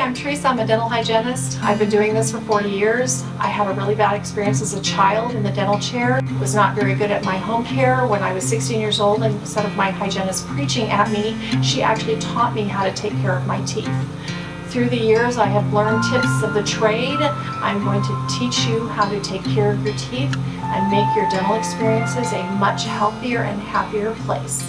I'm Teresa. I'm a dental hygienist. I've been doing this for 40 years. I had a really bad experience as a child in the dental chair. Was not very good at my home care. When I was 16 years old, and instead of my hygienist preaching at me, she actually taught me how to take care of my teeth. Through the years, I have learned tips of the trade. I'm going to teach you how to take care of your teeth and make your dental experiences a much healthier and happier place.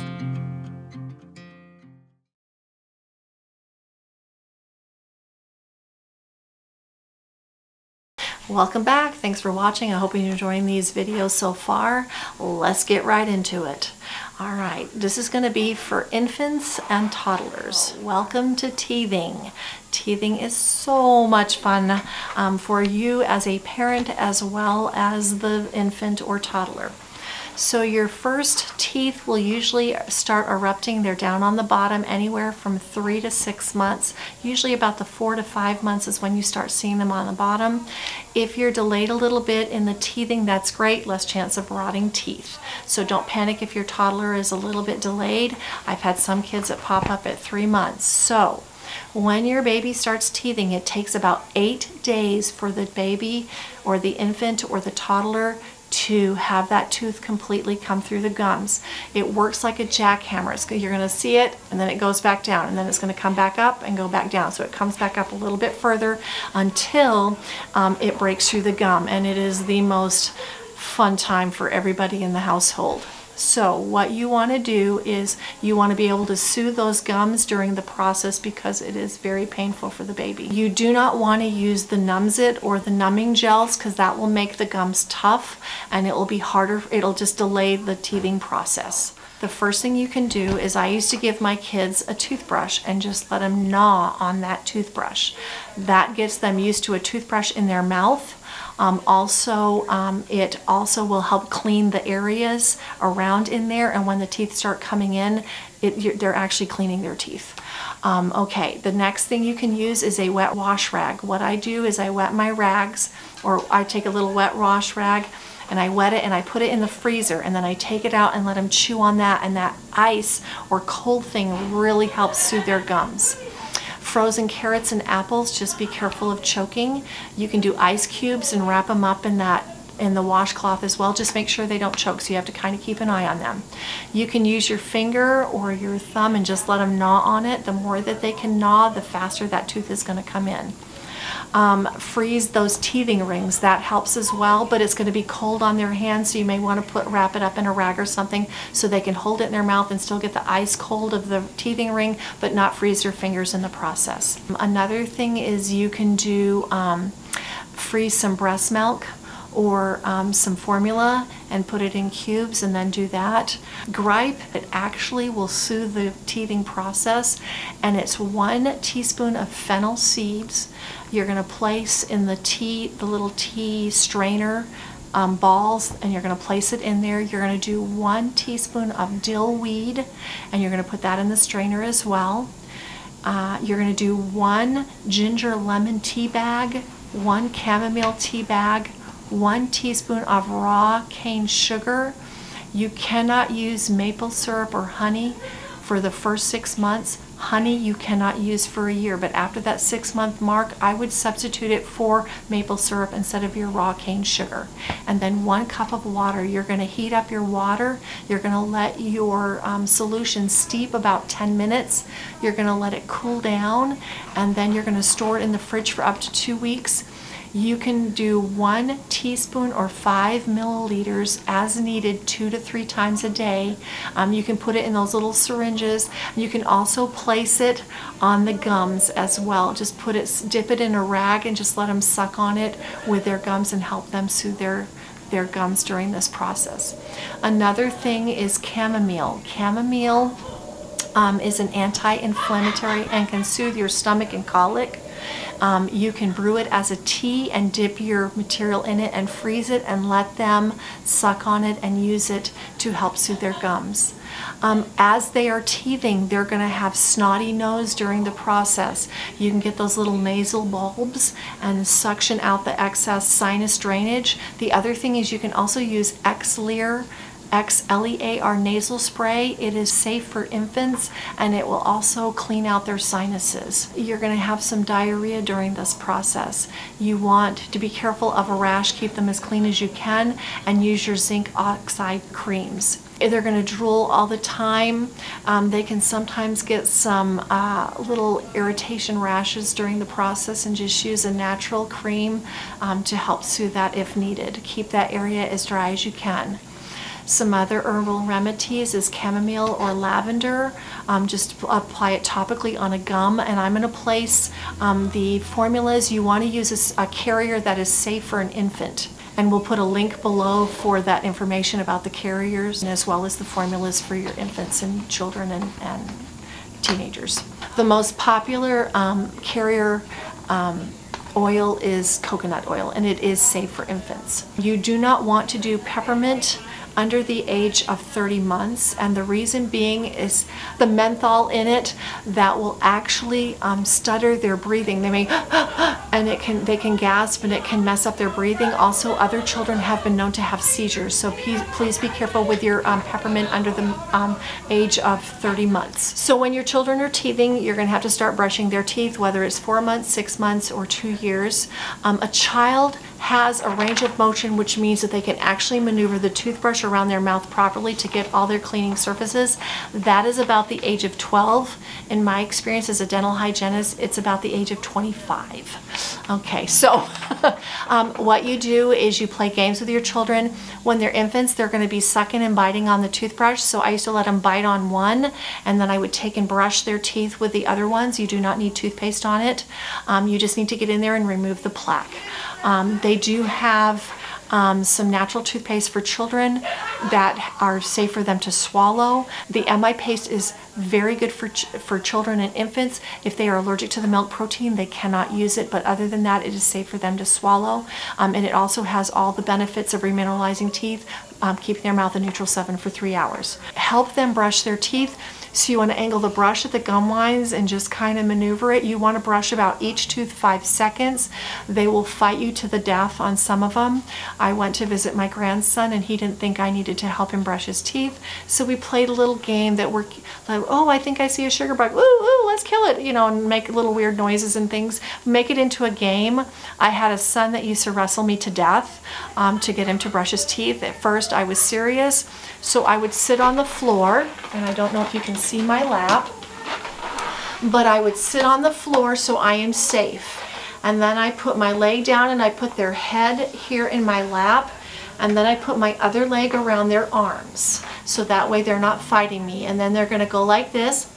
Welcome back. Thanks for watching. I hope you're enjoying these videos so far. Let's get right into it. All right, this is going to be for infants and toddlers. Welcome to teething. Teething is so much fun for you as a parent as well as the infant or toddler. So your first teeth will usually start erupting. They're down on the bottom anywhere from 3 to 6 months. Usually about the 4 to 5 months is when you start seeing them on the bottom. If you're delayed a little bit in the teething, that's great, less chance of rotting teeth. So don't panic if your toddler is a little bit delayed. I've had some kids that pop up at 3 months. So when your baby starts teething, it takes about 8 days for the baby or the infant or the toddler to have that tooth completely come through the gums. It works like a jackhammer. You're going to see it, and then it goes back down, and then it's going to come back up and go back down. So it comes back up a little bit further until it breaks through the gum, and it is the most fun time for everybody in the household. So what you want to do is you want to be able to soothe those gums during the process because it is very painful for the baby. You do not want to use the Numzit or the numbing gels because that will make the gums tough and it will be harder. It'll just delay the teething process. The first thing you can do is I used to give my kids a toothbrush and just let them gnaw on that toothbrush. That gets them used to a toothbrush in their mouth. It also will help clean the areas around in there, and when the teeth start coming in, they're actually cleaning their teeth. Okay, the next thing you can use is a wet wash rag. What I do is I wet my rags, or I take a little wet wash rag and I wet it and I put it in the freezer, and then I take it out and let them chew on that, and that ice or cold thing really helps soothe their gums. Frozen carrots and apples, just be careful of choking. You can do ice cubes and wrap them up in the washcloth as well. Just make sure they don't choke, so you have to kind of keep an eye on them. You can use your finger or your thumb and just let them gnaw on it. The more that they can gnaw, the faster that tooth is going to come in. Freeze those teething rings. That helps as well, but it's going to be cold on their hands, so you may want to wrap it up in a rag or something so they can hold it in their mouth and still get the ice cold of the teething ring, but not freeze their fingers in the process. Another thing is you can do freeze some breast milk or some formula and put it in cubes and then do that. Gripe, it actually will soothe the teething process, and it's 1 teaspoon of fennel seeds. You're going to place in the little tea strainer balls, and you're going to place it in there. You're going to do 1 teaspoon of dill weed, and you're going to put that in the strainer as well. You're going to do 1 ginger lemon tea bag, 1 chamomile tea bag, 1 teaspoon of raw cane sugar. You cannot use maple syrup or honey for the first 6 months. Honey you cannot use for a year, but after that 6-month mark, I would substitute it for maple syrup instead of your raw cane sugar. And then 1 cup of water. You're going to heat up your water. You're going to let your solution steep about 10 minutes. You're going to let it cool down, and then you're going to store it in the fridge for up to 2 weeks. You can do 1 teaspoon or 5 milliliters as needed 2 to 3 times a day. You can put it in those little syringes. You can also place it on the gums as well. Just dip it in a rag and just let them suck on it with their gums and help them soothe their gums during this process. Another thing is chamomile. Chamomile is an anti-inflammatory and can soothe your stomach and colic. You can brew it as a tea and dip your material in it and freeze it and let them suck on it and use it to help soothe their gums. As they are teething, they're going to have snotty nose during the process. You can get those little nasal bulbs and suction out the excess sinus drainage. The other thing is you can also use XLEAR XLEAR nasal spray. It is safe for infants and it will also clean out their sinuses. You're going to have some diarrhea during this process. You want to be careful of a rash, keep them as clean as you can, and use your zinc oxide creams. They're going to drool all the time. They can sometimes get some little irritation rashes during the process, and just use a natural cream to help soothe that if needed. Keep that area as dry as you can. Some other herbal remedies is chamomile or lavender. Just apply it topically on a gum, and I'm going to place the formulas. You want to use a carrier that is safe for an infant. And we'll put a link below for that information about the carriers, as well as the formulas for your infants and children and teenagers. The most popular carrier oil is coconut oil, and it is safe for infants. You do not want to do peppermint under the age of 30 months, and the reason being is the menthol in it that will actually stutter their breathing. They may and they can gasp, and it can mess up their breathing. Also, other children have been known to have seizures, so please be careful with your peppermint under the age of 30 months. So when your children are teething, you're going to have to start brushing their teeth, whether it's 4 months, 6 months, or 2 years. A child has a range of motion, which means that they can actually maneuver the toothbrush around their mouth properly to get all their cleaning surfaces. That is about the age of 12. In my experience as a dental hygienist, it's about the age of 25. Okay, so what you do is you play games with your children. When they're infants, they're going to be sucking and biting on the toothbrush, so I used to let them bite on one, and then I would take and brush their teeth with the other ones. You do not need toothpaste on it. You just need to get in there and remove the plaque. They do have some natural toothpaste for children that are safe for them to swallow. The MI paste is very good for children and infants. If they are allergic to the milk protein, they cannot use it, but other than that, it is safe for them to swallow. And it also has all the benefits of remineralizing teeth, keeping their mouth at neutral 7 for 3 hours. Help them brush their teeth. So you want to angle the brush at the gum lines and just kind of maneuver it. You want to brush about each tooth 5 seconds. They will fight you to the death on some of them. I went to visit my grandson, and he didn't think I needed to help him brush his teeth. So we played a little game that we're like, oh, I think I see a sugar bug. Ooh, ooh, let's kill it. You know, and make little weird noises and things. Make it into a game. I had a son that used to wrestle me to death to get him to brush his teeth. At first, I was serious. So I would sit on the floor, and I don't know if you can see my lap, but I would sit on the floor so I am safe. And then I put my leg down and I put their head here in my lap, and then I put my other leg around their arms. So that way they're not fighting me. And then they're going to go like this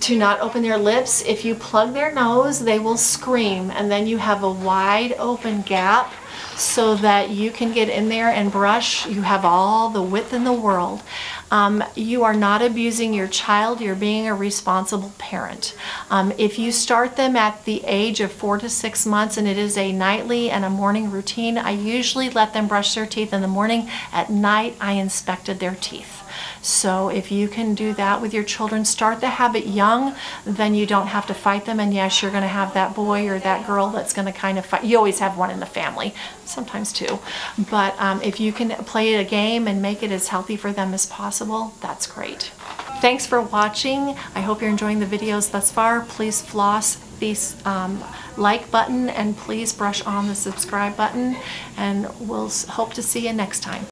to not open their lips. If you plug their nose, they will scream, and then you have a wide open gap so that you can get in there and brush. You have all the width in the world. You are not abusing your child. You're being a responsible parent. If you start them at the age of 4 to 6 months, and it is a nightly and a morning routine, I usually let them brush their teeth in the morning. At night, I inspected their teeth. So if you can do that with your children, start the habit young, then you don't have to fight them. And yes, you're going to have that boy or that girl that's going to kind of fight. You always have one in the family, sometimes two. But if you can play a game and make it as healthy for them as possible, that's great. Thanks for watching. I hope you're enjoying the videos thus far. Please floss the like button, and please brush on the subscribe button, and we'll hope to see you next time.